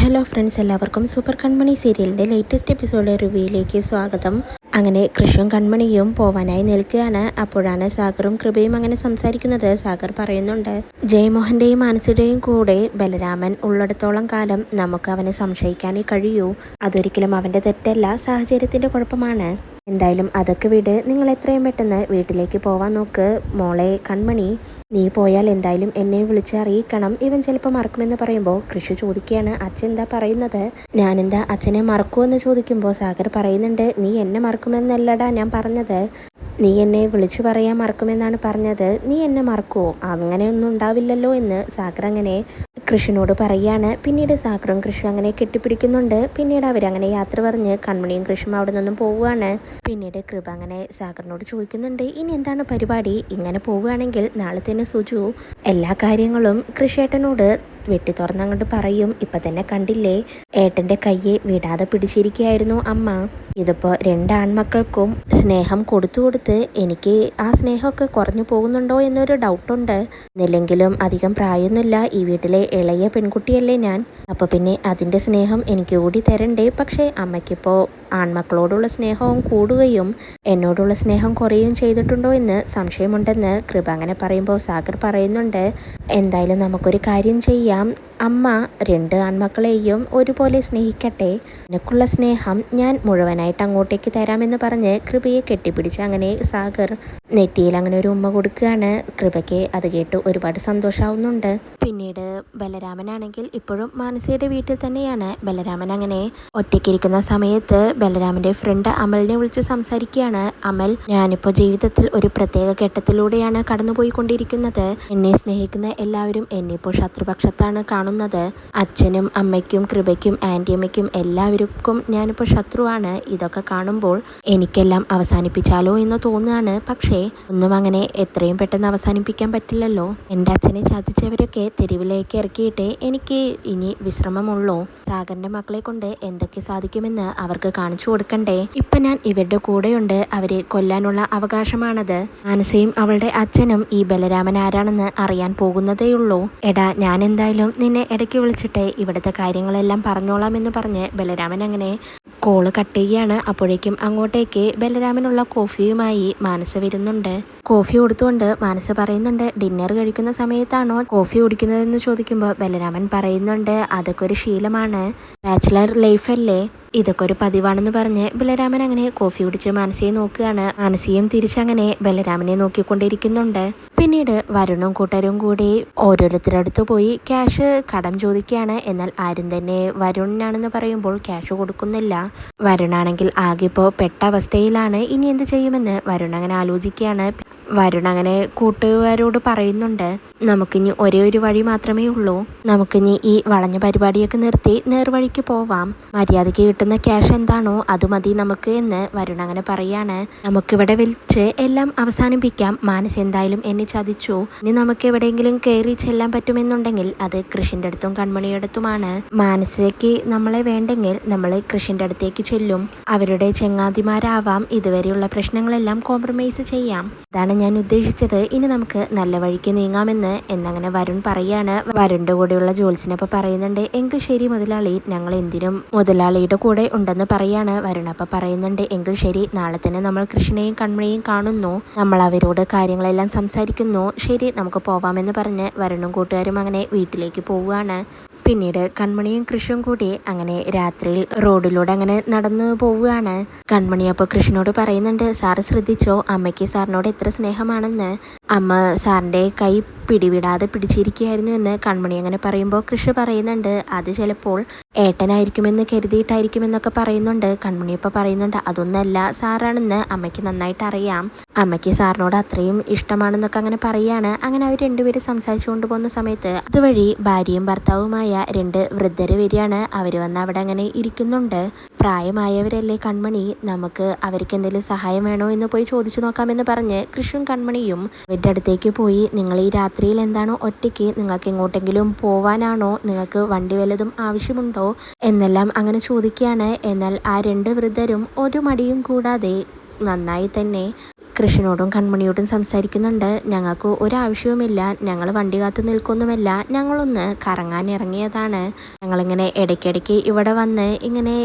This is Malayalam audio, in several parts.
ഹലോ ഫ്രണ്ട്സ്, എല്ലാവർക്കും സൂപ്പർ കൺമണി സീരിയലിൻ്റെ ലേറ്റസ്റ്റ് എപ്പിസോഡ് റിവ്യൂയിലേക്ക് സ്വാഗതം. അങ്ങനെ കൃഷും കൺമണിയും പോവാനായി നിൽക്കുകയാണ്. അപ്പോഴാണ് സാഗറും കൃപയും അങ്ങനെ സംസാരിക്കുന്നത്. സാഗർ പറയുന്നുണ്ട്, ജയമോഹൻ്റെയും മാനസിയുടെയും കൂടെ ബലരാമൻ ഉള്ളിടത്തോളം കാലം നമുക്ക് അവനെ സംശയിക്കാനേ കഴിയൂ. അതൊരിക്കലും അവൻ്റെ തെറ്റല്ല, സാഹചര്യത്തിൻ്റെ കുഴപ്പമാണ്. എന്തായാലും അതൊക്കെ വിട്, നിങ്ങൾ എത്രയും പെട്ടെന്ന് വീട്ടിലേക്ക് പോവാൻ നോക്ക്. മോളെ കൺമണി, നീ പോയാൽ എന്തായാലും എന്നെ വിളിച്ച് അറിയിക്കണം. ഇവൻ ചിലപ്പോൾ മറക്കുമെന്ന് പറയുമ്പോൾ കൃഷി ചോദിക്കുകയാണ്, അച്ഛൻ എന്താ പറയുന്നത്? ഞാനെന്താ അച്ഛനെ മറക്കുമെന്ന് ചോദിക്കുമ്പോൾ സാഗർ പറയുന്നുണ്ട്, നീ എന്നെ മറക്കുമെന്നല്ലടാ ഞാൻ പറഞ്ഞത്, നീ എന്നെ വിളിച്ചു പറയാൻ മറക്കുമെന്നാണ് പറഞ്ഞത്. നീ എന്നെ മറക്കുമോ? അങ്ങനെയൊന്നും ഉണ്ടാവില്ലല്ലോ എന്ന് സാഗർ അങ്ങനെ കൃഷിനോട് പറയുകയാണ്. പിന്നീട് സാഗറും കൃഷി അങ്ങനെ കെട്ടിപ്പിടിക്കുന്നുണ്ട്. പിന്നീട് അവരങ്ങനെ യാത്ര പറഞ്ഞ് കൺമണിയും കൃഷിയും അവിടെ നിന്നും പോവുകയാണ്. പിന്നീട് കൃപ അങ്ങനെ സാഗറിനോട് ചോദിക്കുന്നുണ്ട്, ഇനി എന്താണ് പരിപാടി? ഇങ്ങനെ പോവുകയാണെങ്കിൽ നാളെ തന്നെ സുജു എല്ലാ കാര്യങ്ങളും കൃഷിയേട്ടനോട് വെട്ടി തുറന്നങ്ങോട്ട് പറയും. ഇപ്പം തന്നെ കണ്ടില്ലേ, ഏട്ടൻ്റെ കയ്യെ വിടാതെ പിടിച്ചിരിക്കുകയായിരുന്നു അമ്മ. ഇതിപ്പോൾ രണ്ട് ആൺമക്കൾക്കും സ്നേഹം കൊടുത്തു കൊടുത്ത് എനിക്ക് ആ സ്നേഹമൊക്കെ കുറഞ്ഞു പോകുന്നുണ്ടോ എന്നൊരു ഡൗട്ടുണ്ട്. എന്നില്ലെങ്കിലും അധികം പ്രായമൊന്നുമില്ല, ഈ വീട്ടിലെ ഇളയ പെൺകുട്ടിയല്ലേ ഞാൻ. അപ്പോൾ പിന്നെ അതിൻ്റെ സ്നേഹം എനിക്ക് കൂടി തരണ്ടേ. പക്ഷേ അമ്മയ്ക്കിപ്പോൾ ആൺമക്കളോടുള്ള സ്നേഹവും കൂടുകയും എന്നോടുള്ള സ്നേഹം കുറയുകയും ചെയ്തിട്ടുണ്ടോ എന്ന് സംശയമുണ്ടെന്ന് കൃപ അങ്ങനെ പറയുമ്പോൾ സാഗർ പറയുന്നുണ്ട്, എന്തായാലും നമുക്കൊരു കാര്യം ചെയ്യാം, അമ്മ രണ്ട് ആൺമക്കളെയും ഒരുപോലെ സ്നേഹിക്കട്ടെ. നിനക്കുള്ള സ്നേഹം ഞാൻ മുഴുവനായിട്ട് അങ്ങോട്ടേക്ക് തരാമെന്ന് പറഞ്ഞ് കൃപയെ കെട്ടിപ്പിടിച്ച് അങ്ങനെ സാഗർ നെറ്റിയിൽ അങ്ങനെ ഒരു ഉമ്മ കൊടുക്കുകയാണ്. കൃപയ്ക്ക് അത് കേട്ട് ഒരുപാട് സന്തോഷമാവുന്നുണ്ട്. പിന്നീട് ബലരാമനാണെങ്കിൽ ഇപ്പോഴും മാനസിയുടെ വീട്ടിൽ തന്നെയാണ്. ബലരാമൻ അങ്ങനെ ഒറ്റയ്ക്കിരിക്കുന്ന സമയത്ത് ബലരാമൻ്റെ ഫ്രണ്ട് അമലിനെ വിളിച്ച് സംസാരിക്കുകയാണ്. അമൽ, ഞാനിപ്പോൾ ജീവിതത്തിൽ ഒരു പ്രത്യേക ഘട്ടത്തിലൂടെയാണ് കടന്നുപോയിക്കൊണ്ടിരിക്കുന്നത്. എന്നെ സ്നേഹിക്കുന്ന എല്ലാവരും എന്നെ ഇപ്പോൾ ശത്രുപക്ഷത്താണ് കാണുന്നത്. അച്ഛനും അമ്മയ്ക്കും കൃപയ്ക്കും ആൻറ്റിയമ്മയ്ക്കും എല്ലാവർക്കും ഞാനിപ്പോൾ ശത്രുവാണ്. ഇതൊക്കെ കാണുമ്പോൾ എനിക്കെല്ലാം അവസാനിപ്പിച്ചാലോ എന്ന് തോന്നുകയാണ്. പക്ഷേ ഒന്നും അങ്ങനെ എത്രയും പെട്ടെന്ന് അവസാനിപ്പിക്കാൻ പറ്റില്ലല്ലോ. എൻ്റെ അച്ഛനെ ചതിച്ചവരൊക്കെ തെരുവിലേക്ക് ഇറക്കിയിട്ടേ എനിക്ക് ഇനി വിശ്രമമുള്ളൂ. സാഗറിൻ്റെ മക്കളെ കൊണ്ട് എന്തൊക്കെ സാധിക്കുമെന്ന് അവർക്ക് കാണിച്ചു കൊടുക്കണ്ടേ. ഇപ്പം ഞാൻ ഇവരുടെ കൂടെയുണ്ട്, അവരെ കൊല്ലാനുള്ള അവകാശമാണത്. മാനസയും അവളുടെ അച്ഛനും ഈ ബലരാമൻ ആരാണെന്ന് അറിയാൻ പോകുന്നതേയുള്ളൂ. എടാ, ഞാൻ എന്തായാലും നിന്നെ ഇടയ്ക്ക് വിളിച്ചിട്ട് ഇവിടുത്തെ കാര്യങ്ങളെല്ലാം പറഞ്ഞോളാം എന്ന് പറഞ്ഞ് ബലരാമൻ അങ്ങനെ കോള് കട്ട് ചെയ്യുകയാണ്. അപ്പോഴേക്കും അങ്ങോട്ടേക്ക് ബലരാമനുള്ള കോഫിയുമായി മാനസ വരുന്നുണ്ട്. കോഫി കൊടുത്തുകൊണ്ട് മാനസ പറയുന്നുണ്ട്, ഡിന്നർ കഴിക്കുന്ന സമയത്താണോ കോഫി കുടിക്കുന്നതെന്ന് ചോദിക്കുമ്പോൾ ബലരാമൻ പറയുന്നുണ്ട്, അതൊക്കെ ഒരു ശീലമാണ്, ബാച്ചിലർ ലൈഫല്ലേ, ഇതൊക്കെ ഒരു പതിവാണെന്ന് പറഞ്ഞ് ബലരാമൻ അങ്ങനെ കോഫി കുടിച്ച് മാനസിയെ നോക്കുകയാണ്. മാനസിയും തിരിച്ചങ്ങനെ ബലരാമനെ നോക്കിക്കൊണ്ടിരിക്കുന്നുണ്ട്. പിന്നീട് വരുണും കൂട്ടരും കൂടി ഓരോരുത്തരടുത്ത് പോയി ക്യാഷ് കടം ചോദിക്കുകയാണ്. എന്നാൽ ആരും തന്നെ വരുണിനാണെന്ന് പറയുമ്പോൾ ക്യാഷ് കൊടുക്കുന്നില്ല. വരുണാണെങ്കിൽ ആകെ ഇപ്പോൾ പെട്ട അവസ്ഥയിലാണ്. ഇനി എന്ത് ചെയ്യുമെന്ന് വരുൺ അങ്ങനെ ആലോചിക്കുകയാണ്. വരുൺ അങ്ങനെ കൂട്ടുകാരോട് പറയുന്നുണ്ട്, നമുക്കിനി ഒരേ ഒരു വഴി മാത്രമേ ഉള്ളൂ, നമുക്കിനി ഈ വളഞ്ഞ പരിപാടിയൊക്കെ നിർത്തി നേർവഴിക്ക് പോവാം. മര്യാദയ്ക്ക് കിട്ടുന്ന ക്യാഷ് എന്താണോ അത് മതി നമുക്ക് എന്ന് വരുൺ അങ്ങനെ പറയാണ്. നമുക്കിവിടെ വെച്ച് എല്ലാം അവസാനിപ്പിക്കാം. മാനസ് എന്തായാലും എന്നെ ചതിച്ചു. ഇനി നമുക്ക് എവിടെയെങ്കിലും കയറി ചെല്ലാൻ പറ്റുമെന്നുണ്ടെങ്കിൽ അത് കൃഷിൻ്റെ അടുത്തും കൺമണിയുടെ അടുത്തുമാണ്. മാനസയ്ക്ക് നമ്മളെ വേണ്ടെങ്കിൽ നമ്മൾ കൃഷിൻ്റെ അടുത്തേക്ക് ചെല്ലും, അവരുടെ ചെങ്ങാതിമാരാവാം. ഇതുവരെയുള്ള പ്രശ്നങ്ങളെല്ലാം കോംപ്രമൈസ് ചെയ്യാം. അതാണ് ഞാൻ ഉദ്ദേശിച്ചത്. ഇനി നമുക്ക് നല്ല വഴിക്ക് നീങ്ങാമെന്ന് എന്നങ്ങനെ വരുൺ പറയാണ്. വരുണിന്റെ കൂടെയുള്ള ജോത്സ്യനപ്പം പറയുന്നുണ്ട്, എങ്കിൽ ശരി മുതലാളി, ഞങ്ങൾ എന്തിനും മുതലാളിയുടെ കൂടെ ഉണ്ടെന്ന് പറയാണ്. വരുൺ അപ്പം പറയുന്നുണ്ട്, എങ്കിൽ ശരി, നാളെ തന്നെ നമ്മൾ കൃഷ്ണനെയും കൺമണിയെയും കാണുന്നു, നമ്മൾ അവരോട് കാര്യങ്ങളെല്ലാം സംസാരിക്കുന്നു, ശരി നമുക്ക് പോവാമെന്ന് പറഞ്ഞ് വരുണും കൂട്ടുകാരും അങ്ങനെ വീട്ടിലേക്ക് പോവുകയാണ്. പിന്നീട് കൺമണിയും കൃഷിയും കൂടി അങ്ങനെ രാത്രിയിൽ റോഡിലൂടെ അങ്ങനെ നടന്നു പോവുകയാണ്. കൺമണി അപ്പോൾ കൃഷിനോട് പറയുന്നുണ്ട്, സാറ് ശ്രദ്ധിച്ചോ, അമ്മയ്ക്ക് സാറിനോട് എത്ര സ്നേഹമാണെന്ന്. അമ്മ സാറിൻ്റെ കൈ പിടിവിടാതെ പിടിച്ചിരിക്കുകയായിരുന്നു എന്ന് കൺമണി അങ്ങനെ പറയുമ്പോൾ കൃഷി പറയുന്നുണ്ട്, അത് ചിലപ്പോൾ ഏട്ടനായിരിക്കുമെന്ന് കരുതിയിട്ടായിരിക്കുമെന്നൊക്കെ പറയുന്നുണ്ട്. കൺമണി ഇപ്പോൾ പറയുന്നുണ്ട്, അതൊന്നല്ല, സാറാണെന്ന് അമ്മയ്ക്ക് നന്നായിട്ട് അറിയാം, അമ്മയ്ക്ക് സാറിനോട് അത്രയും ഇഷ്ടമാണെന്നൊക്കെ അങ്ങനെ പറയാണ്. അങ്ങനെ അവർ രണ്ടുപേരും സംസാരിച്ചു കൊണ്ടുപോകുന്ന സമയത്ത് അതുവഴി ഭാര്യയും ഭർത്താവുമായ രണ്ട് വൃദ്ധര് വരികയാണ്. അവർ വന്ന് അവിടെ അങ്ങനെ ഇരിക്കുന്നുണ്ട്. പ്രായമായവരല്ലേ കൺമണി, നമുക്ക് അവർക്ക് എന്തെങ്കിലും സഹായം വേണോ എന്ന് പോയി ചോദിച്ചു നോക്കാമെന്ന് പറഞ്ഞ് കൃഷിയും കൺമണിയും അവരുടെ അടുത്തേക്ക് പോയി, നിങ്ങൾ ഈ രാത്രിയിൽ എന്താണോ ഒറ്റയ്ക്ക്, നിങ്ങൾക്ക് എങ്ങോട്ടെങ്കിലും പോവാനാണോ, നിങ്ങൾക്ക് വണ്ടി വല്ലതും ആവശ്യമുണ്ടോ എന്നെല്ലാം അങ്ങനെ ചോദിക്കുകയാണ്. എന്നാൽ ആ രണ്ട് വൃദ്ധരും ഒരു മടിയും കൂടാതെ നന്നായി തന്നെ കൃഷ്ണനോടും കൺമണിയോടും സംസാരിക്കുന്നുണ്ട്. ഞങ്ങൾക്ക് ഒരാവശ്യവുമില്ല, ഞങ്ങൾ വണ്ടി കാത്ത് നിൽക്കൊന്നുമല്ല, ഞങ്ങളൊന്ന് കറങ്ങാൻ ഇറങ്ങിയതാണ്. ഞങ്ങളിങ്ങനെ ഇടയ്ക്കിടയ്ക്ക് ഇവിടെ വന്ന് ഇങ്ങനെ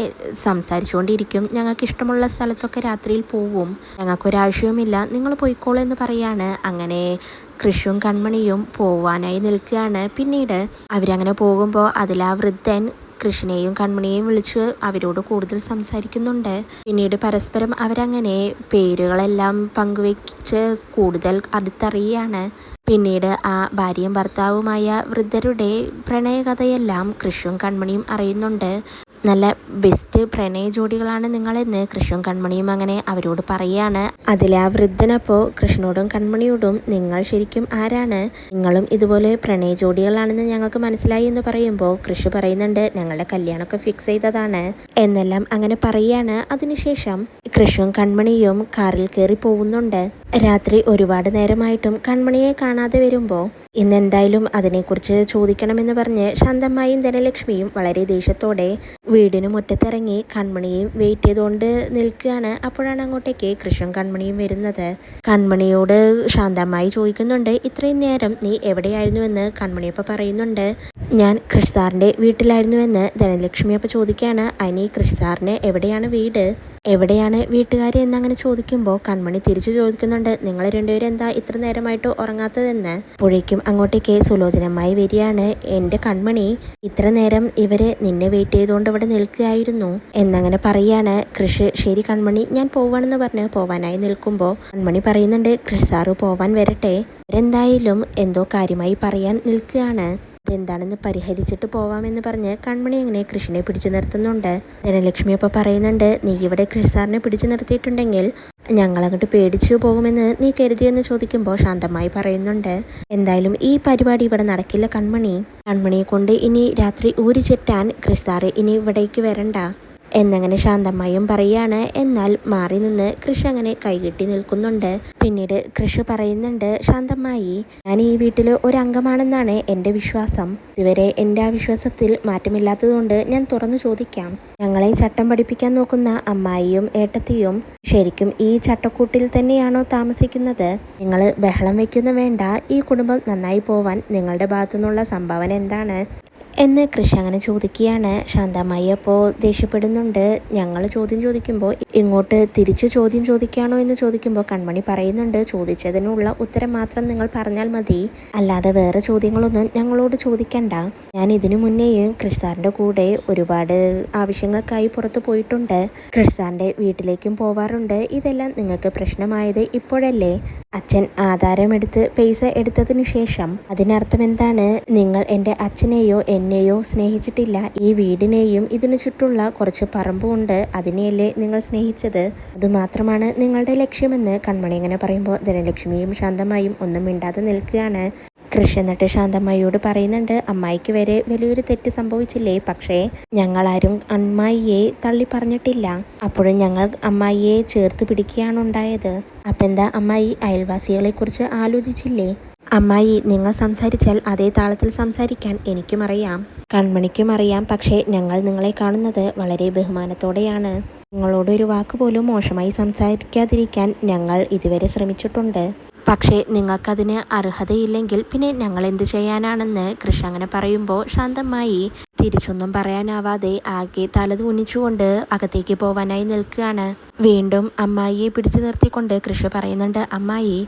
സംസാരിച്ചുകൊണ്ടിരിക്കും. ഞങ്ങൾക്ക് ഇഷ്ടമുള്ള സ്ഥലത്തൊക്കെ രാത്രിയിൽ പോവും. ഞങ്ങൾക്കൊരാവശ്യവുമില്ല, നിങ്ങൾ പോയിക്കോളൂ എന്ന് പറയാണ്. അങ്ങനെ കൃഷും കൺമണിയും പോവാനായി നിൽക്കുകയാണ്. പിന്നീട് അവരങ്ങനെ പോകുമ്പോൾ അതിൽ ആ വൃദ്ധൻ കൃഷ്ണനെയും കൺമണിയെയും വിളിച്ച് അവരോട് കൂടുതൽ സംസാരിക്കുന്നുണ്ട്. പിന്നീട് പരസ്പരം അവരങ്ങനെ പേരുകളെല്ലാം പങ്കുവെച്ച് കൂടുതൽ അടുത്തറിയാണ്. പിന്നീട് ആ ഭാര്യയും ഭർത്താവുമായ വൃദ്ധരുടെ പ്രണയകഥയെല്ലാം കൃഷും കൺമണിയും അറിയുന്നുണ്ട്. നല്ല ബെസ്റ്റ് പ്രണയ ജോഡികളാണ് നിങ്ങളെന്ന് കൃഷ്ണനും കൺമണിയും അങ്ങനെ അവരോട് പറയുകയാണ്. അതിൽ ആ വൃദ്ധനപ്പോൾ കൃഷ്ണനോടും കൺമണിയോടും നിങ്ങൾ ശരിക്കും ആരാണ്, നിങ്ങളും ഇതുപോലെ പ്രണയ ജോഡികളാണെന്ന് ഞങ്ങൾക്ക് മനസ്സിലായി എന്ന് പറയുമ്പോൾ കൃഷ് പറയുന്നുണ്ട് ഞങ്ങളുടെ കല്യാണമൊക്കെ ഫിക്സ് ചെയ്തതാണ് എന്നെല്ലാം അങ്ങനെ പറയുകയാണ്. അതിനുശേഷം കൃഷ്ണനും കൺമണിയും കാറിൽ കയറി പോകുന്നുണ്ട്. രാത്രി ഒരുപാട് നേരമായിട്ടും കൺമണിയെ കാണാതെ വരുമ്പോൾ ഇന്നെന്തായാലും അതിനെക്കുറിച്ച് ചോദിക്കണമെന്ന് പറഞ്ഞ് ശാന്തമ്മായും ധനലക്ഷ്മിയും വളരെ ദേഷ്യത്തോടെ വീടിന് മുറ്റത്തിറങ്ങി കൺമണിയെയും വെയിറ്റ് ചെയ്തുകൊണ്ട് നിൽക്കുകയാണ്. അപ്പോഴാണ് അങ്ങോട്ടേക്ക് കൃഷ്ണൻ കൺമണിയും വരുന്നത്. കൺമണിയോട് ശാന്തമ്മായി ചോദിക്കുന്നുണ്ട് ഇത്രയും നേരം നീ എവിടെയായിരുന്നുവെന്ന്. കൺമണിയപ്പോൾ പറയുന്നുണ്ട് ഞാൻ കൃഷ് സാറിൻ്റെ വീട്ടിലായിരുന്നുവെന്ന്. ധനലക്ഷ്മി അപ്പോൾ ചോദിക്കുകയാണ് അതിന് കൃഷ് സാറിന് എവിടെയാണ് വീട്, എവിടെയാണ് വീട്ടുകാർ എന്നങ്ങനെ ചോദിക്കുമ്പോൾ കൺമണി തിരിച്ചു ചോദിക്കുന്നുണ്ട് നിങ്ങൾ രണ്ടുപേരും എന്താ ഇത്ര നേരമായിട്ട് ഉറങ്ങാത്തതെന്ന്. അപ്പോഴേക്കും അങ്ങോട്ടേക്ക് സുലോചനമായി വരികയാണ്. എൻ്റെ കൺമണി, ഇത്ര നേരം ഇവര് നിന്നെ വെയിറ്റ് ചെയ്തുകൊണ്ട് ഇവിടെ നിൽക്കുകയായിരുന്നു എന്നങ്ങനെ പറയാണ്. കൃഷ് ശരി കൺമണി ഞാൻ പോവാണെന്ന് പറഞ്ഞ് പോവാനായി നിൽക്കുമ്പോൾ കൺമണി പറയുന്നുണ്ട് കൃഷ് സാറ് പോവാൻ വരട്ടെ, ഇവരെന്തായാലും എന്തോ കാര്യമായി പറയാൻ നിൽക്കുകയാണ്, ഇതെന്താണെന്ന് പരിഹരിച്ചിട്ട് പോവാമെന്ന് പറഞ്ഞ് കൺമണി അങ്ങനെ കൃഷ്ണനെ പിടിച്ചു നിർത്തുന്നുണ്ട്. ധനലക്ഷ്മി അപ്പോൾ പറയുന്നുണ്ട് നീ ഇവിടെ കൃഷ് സാറിനെ പിടിച്ചു നിർത്തിയിട്ടുണ്ടെങ്കിൽ ഞങ്ങളങ്ങോട്ട് പേടിച്ചു പോകുമെന്ന് നീ കരുതിയെന്ന് ചോദിക്കുമ്പോൾ ശാന്തമായി പറയുന്നുണ്ട് എന്തായാലും ഈ പരിപാടി ഇവിടെ നടക്കില്ല കൺമണി, കൺമണിയെ കൊണ്ട് ഇനി രാത്രി ഊരി ചുറ്റാൻ കൃഷ് സാറ് ഇനി ഇവിടേക്ക് വരണ്ട എന്നങ്ങനെ ശാന്തമായും പറയാണ്. എന്നാൽ മാറി നിന്ന് കൃഷ് അങ്ങനെ കൈകെട്ടി നിൽക്കുന്നുണ്ട്. പിന്നീട് കൃഷ് പറയുന്നുണ്ട് ശാന്തമായി ഞാൻ ഈ വീട്ടിൽ ഒരു അംഗമാണെന്നാണ് എൻ്റെ വിശ്വാസം. ഇതുവരെ എൻ്റെ ആ വിശ്വാസത്തിൽ മാറ്റമില്ലാത്തതുകൊണ്ട് ഞാൻ തുറന്നു ചോദിക്കാം, ഞങ്ങളെ ചട്ടം പഠിപ്പിക്കാൻ നോക്കുന്ന അമ്മായിയും ഏട്ടത്തിയും ശരിക്കും ഈ ചട്ടക്കൂട്ടിൽ തന്നെയാണോ താമസിക്കുന്നത്? നിങ്ങൾ ബഹളം വയ്ക്കുന്ന വേണ്ട, ഈ കുടുംബം നന്നായി പോവാൻ നിങ്ങളുടെ ഭാഗത്തുനിന്നുള്ള സംഭാവന എന്താണ് എന്ന് കൃഷ് അങ്ങനെ ചോദിക്കുകയാണ്. ശാന്തമായി അപ്പോൾ ദേഷ്യപ്പെടുന്നുണ്ട്. ഞങ്ങൾ ചോദ്യം ചോദിക്കുമ്പോൾ ഇങ്ങോട്ട് തിരിച്ച് ചോദ്യം ചോദിക്കുകയാണോ എന്ന് ചോദിക്കുമ്പോൾ കൺമണി പറയുന്നുണ്ട് ചോദിച്ചതിനുള്ള ഉത്തരം മാത്രം നിങ്ങൾ പറഞ്ഞാൽ മതി, അല്ലാതെ വേറെ ചോദ്യങ്ങളൊന്നും ഞങ്ങളോട് ചോദിക്കണ്ട. ഞാൻ ഇതിനു മുന്നേയും കൃഷ് സാറിൻ്റെ കൂടെ ഒരുപാട് ആവശ്യങ്ങൾക്കായി പുറത്തു പോയിട്ടുണ്ട്, കൃഷ് സാറിൻ്റെ വീട്ടിലേക്കും പോവാറുണ്ട്. ഇതെല്ലാം നിങ്ങൾക്ക് പ്രശ്നമായത് ഇപ്പോഴല്ലേ? അച്ഛൻ ആധാരമെടുത്ത് പൈസ എടുത്തതിനു ശേഷം അതിനർത്ഥം എന്താണ്? നിങ്ങൾ എൻ്റെ അച്ഛനെയോ എന്നെയോ സ്നേഹിച്ചിട്ടില്ല, ഈ വീടിനെയും ഇതിനു ചുറ്റുള്ള കുറച്ച് പറമ്പുണ്ട് അതിനെയല്ലേ നിങ്ങൾ സ്നേഹിച്ചത്, അതുമാത്രമാണ് നിങ്ങളുടെ ലക്ഷ്യമെന്ന് കൺമണി ഇങ്ങനെ പറയുമ്പോൾ ധനലക്ഷ്മിയും ശാന്തമായും ഒന്നും മിണ്ടാതെ നിൽക്കുകയാണ്. കൃഷ് എന്നിട്ട് ശാന്തമ്മയോട് പറയുന്നുണ്ട് അമ്മായിക്ക് വരെ വലിയൊരു തെറ്റ് സംഭവിച്ചില്ലേ, പക്ഷേ ഞങ്ങളാരും അമ്മായിയെ തള്ളി പറഞ്ഞിട്ടില്ല, അപ്പോഴും ഞങ്ങൾ അമ്മായിയെ ചേർത്ത് പിടിക്കുകയാണ് ഉണ്ടായത്. അപ്പം എന്താ അമ്മായി അയൽവാസികളെക്കുറിച്ച് ആലോചിച്ചില്ലേ? അമ്മായി നിങ്ങൾ സംസാരിച്ചാൽ അതേ താളത്തിൽ സംസാരിക്കാൻ എനിക്കും അറിയാം, കൺമണിക്കും അറിയാം, പക്ഷേ ഞങ്ങൾ നിങ്ങളെ കാണുന്നത് വളരെ ബഹുമാനത്തോടെയാണ്. നിങ്ങളോട് ഒരു വാക്ക് പോലും മോശമായി സംസാരിക്കാതിരിക്കാൻ ഞങ്ങൾ ഇതുവരെ ശ്രമിച്ചിട്ടുണ്ട്, പക്ഷേ നിങ്ങൾക്കതിന് അർഹതയില്ലെങ്കിൽ പിന്നെ ഞങ്ങൾ എന്ത് ചെയ്യാനാണെന്ന് കൃഷ് അങ്ങനെ പറയുമ്പോൾ ശാന്തമായി തിരിച്ചൊന്നും പറയാനാവാതെ ആകെ തലതൂന്നിച്ചുകൊണ്ട് അകത്തേക്ക് പോവാനായി നിൽക്കുകയാണ്. വീണ്ടും അമ്മായിയെ പിടിച്ചു നിർത്തിക്കൊണ്ട് കൃഷ് പറയുന്നുണ്ട് അമ്മായി,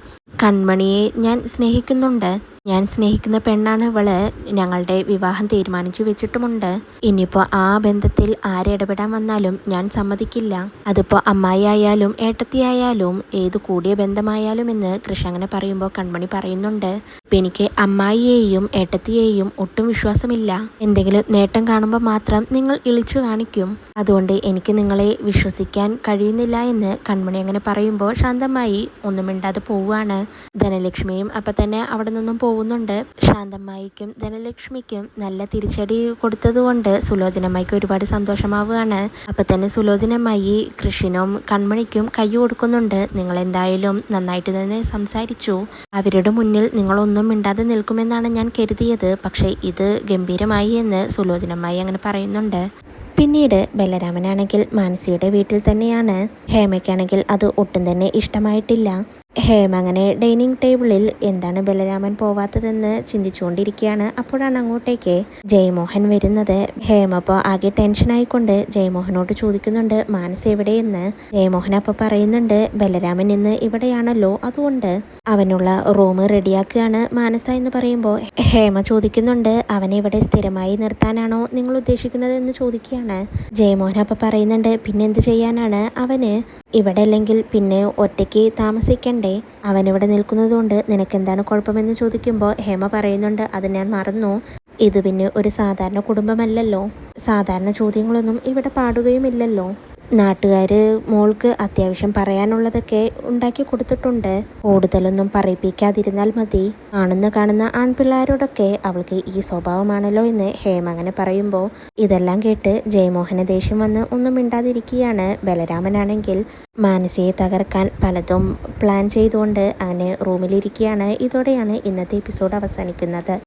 കൺമണിയെ ഞാൻ സ്നേഹിക്കുന്നുണ്ട്, ഞാൻ സ്നേഹിക്കുന്ന പെണ്ണാണ് ഇവള്, ഞങ്ങളുടെ വിവാഹം തീരുമാനിച്ചു വെച്ചിട്ടുമുണ്ട്. ഇനിയിപ്പോൾ ആ ബന്ധത്തിൽ ആരിടപെടാൻ വന്നാലും ഞാൻ സമ്മതിക്കില്ല, അതിപ്പോൾ അമ്മായി ആയാലും ഏട്ടത്തിയായാലും ഏത് കൂടിയ ബന്ധമായാലും എന്ന് കൃഷ് അങ്ങനെ പറയുമ്പോൾ കൺമണി പറയുന്നുണ്ട് ഇപ്പം എനിക്ക് അമ്മായിയെയും ഏട്ടത്തിയെയും ഒട്ടും വിശ്വാസമില്ല, എന്തെങ്കിലും നേട്ടം കാണുമ്പോൾ മാത്രം നിങ്ങൾ ഇളിച്ചു കാണിക്കും, അതുകൊണ്ട് എനിക്ക് നിങ്ങളെ വിശ്വസിക്കാൻ കഴിയുന്നില്ല എന്ന് കൺമണി അങ്ങനെ പറയുമ്പോൾ ശാന്തമായി ഒന്നും മിണ്ടാതെ പോവുകയാണ്. ധനലക്ഷ്മിയും അപ്പം തന്നെ അവിടെ നിന്നും പോകുന്നുണ്ട്. ശാന്തമ്മായിക്കും ധനലക്ഷ്മിക്കും നല്ല തിരിച്ചടി കൊടുത്തതുകൊണ്ട് സുലോചനമ്മയ്ക്ക് ഒരുപാട് സന്തോഷമാവുകയാണ്. അപ്പം തന്നെ സുലോചനമ്മായി കൃഷിനും കൺമണിക്കും കൈ കൊടുക്കുന്നുണ്ട്. നിങ്ങൾ എന്തായാലും നന്നായിട്ട് തന്നെ സംസാരിച്ചു, അവരുടെ മുന്നിൽ നിങ്ങളൊന്നും മിണ്ടാതെ നിൽക്കുമെന്നാണ് ഞാൻ കരുതിയത്, പക്ഷേ ഇത് ഗംഭീരമായി എന്ന് സുലോചനമ്മായി അങ്ങനെ പറയുന്നുണ്ട്. പിന്നീട് ബലരാമനാണെങ്കിൽ മാനസിയുടെ വീട്ടിൽ തന്നെയാണ്. ഹേമയ്ക്കാണെങ്കിൽ അത് ഒട്ടും തന്നെ ഇഷ്ടമായിട്ടില്ല. ഹേമ അങ്ങനെ ഡൈനിങ് ടേബിളിൽ എന്താണ് ബലരാമൻ പോവാത്തതെന്ന് ചിന്തിച്ചുകൊണ്ടിരിക്കുകയാണ്. അപ്പോഴാണ് അങ്ങോട്ടേക്ക് ജയമോഹൻ വരുന്നത്. ഹേമ അപ്പോൾ ആകെ ടെൻഷനായിക്കൊണ്ട് ജയമോഹനോട് ചോദിക്കുന്നുണ്ട് മാനസ് എവിടെയെന്ന്. ജയമോഹൻ അപ്പോൾ പറയുന്നുണ്ട് ബലരാമൻ ഇന്ന് ഇവിടെയാണല്ലോ, അതുകൊണ്ട് അവനുള്ള റൂം റെഡിയാക്കുകയാണ് മാനസ എന്ന് പറയുമ്പോൾ ഹേമ ചോദിക്കുന്നുണ്ട് അവനെ ഇവിടെ സ്ഥിരമായി നിർത്താനാണോ നിങ്ങൾ ഉദ്ദേശിക്കുന്നത് എന്ന് ചോദിക്കുകയാണ്. ജയമോഹൻ അപ്പോൾ പറയുന്നുണ്ട് പിന്നെന്ത് ചെയ്യാനാണ്, അവന് ഇവിടെ അല്ലെങ്കിൽ പിന്നെ ഒറ്റയ്ക്ക് താമസിക്കണ്ടേ, അവനിവിടെ നിൽക്കുന്നതുകൊണ്ട് നിനക്കെന്താണ് കുഴപ്പമെന്ന് ചോദിക്കുമ്പോൾ ഹേമ പറയുന്നുണ്ട് അത് ഞാൻ മറന്നു, ഇത് പിന്നെ ഒരു സാധാരണ കുടുംബമല്ലല്ലോ, സാധാരണ ചോദ്യങ്ങളൊന്നും ഇവിടെ പാടുകയുമില്ലല്ലോ, നാട്ടുകാർ മോൾക്ക് അത്യാവശ്യം പറയാനുള്ളതൊക്കെ ഉണ്ടാക്കി കൊടുത്തിട്ടുണ്ട്, കൂടുതലൊന്നും പറയിപ്പിക്കാതിരുന്നാൽ മതി, കാണുന്ന ആൺപിള്ളേരോടൊക്കെ അവൾക്ക് ഈ സ്വഭാവമാണല്ലോ എന്ന് ഹേമ അങ്ങനെ പറയുമ്പോൾ ഇതെല്ലാം കേട്ട് ജയമോഹന് ദേഷ്യം വന്ന് ഒന്നും മിണ്ടാതിരിക്കുകയാണ്. ബലരാമനാണെങ്കിൽ മാനസിയെ തകർക്കാൻ പലതും പ്ലാൻ ചെയ്തുകൊണ്ട് അങ്ങനെ റൂമിലിരിക്കുകയാണ്. ഇതോടെയാണ് ഇന്നത്തെ എപ്പിസോഡ് അവസാനിക്കുന്നത്.